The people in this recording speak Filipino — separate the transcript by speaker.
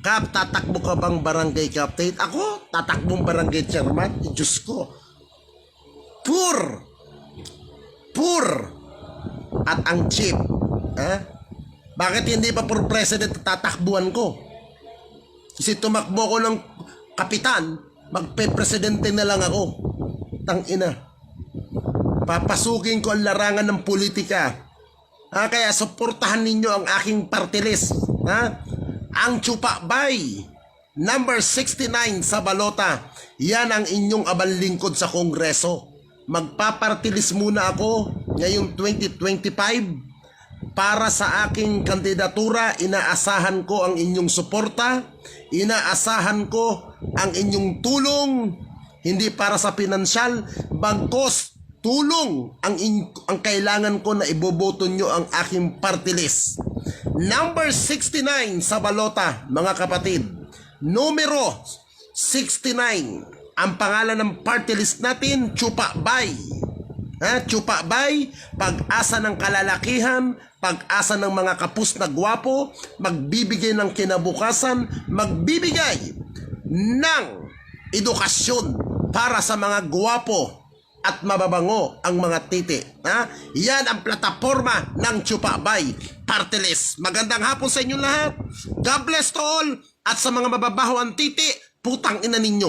Speaker 1: Kap, tatakbo ka bang barangay captain? Ako, tatakbong barangay chairman? Diyos ko. Poor. At ang chief. Bakit hindi pa for president tatakbuhan ko? Kasi tumakbo ko ng kapitan, magpe-presidente na lang ako. Tangina. Papasukin ko ang larangan ng politika. Kaya suportahan ninyo ang aking party list. Ang Chupakbay, number 69 sa balota. Yan ang inyong abang lingkod sa Kongreso. Magpaparty list muna ako ngayong 2025 para sa aking kandidatura. Inaasahan ko ang inyong suporta. Inaasahan ko ang inyong tulong. Hindi para sa pinansyal, bagkos tulong ang kailangan ko na iboboto nyo ang aking party list. Number 69 sa balota, mga kapatid. Numero 69. Ang pangalan ng party list natin, Chupakbay. Chupakbay, pag-asa ng kalalakihan, pag-asa ng mga kapus na gwapo, magbibigay ng kinabukasan, magbibigay ng edukasyon para sa mga gwapo at mababango ang mga titi. Yan ang plataforma ng Chupakbay party list. Magandang hapon sa inyo lahat. God bless to all. At sa mga mababaho ang titi, putang ina ninyo.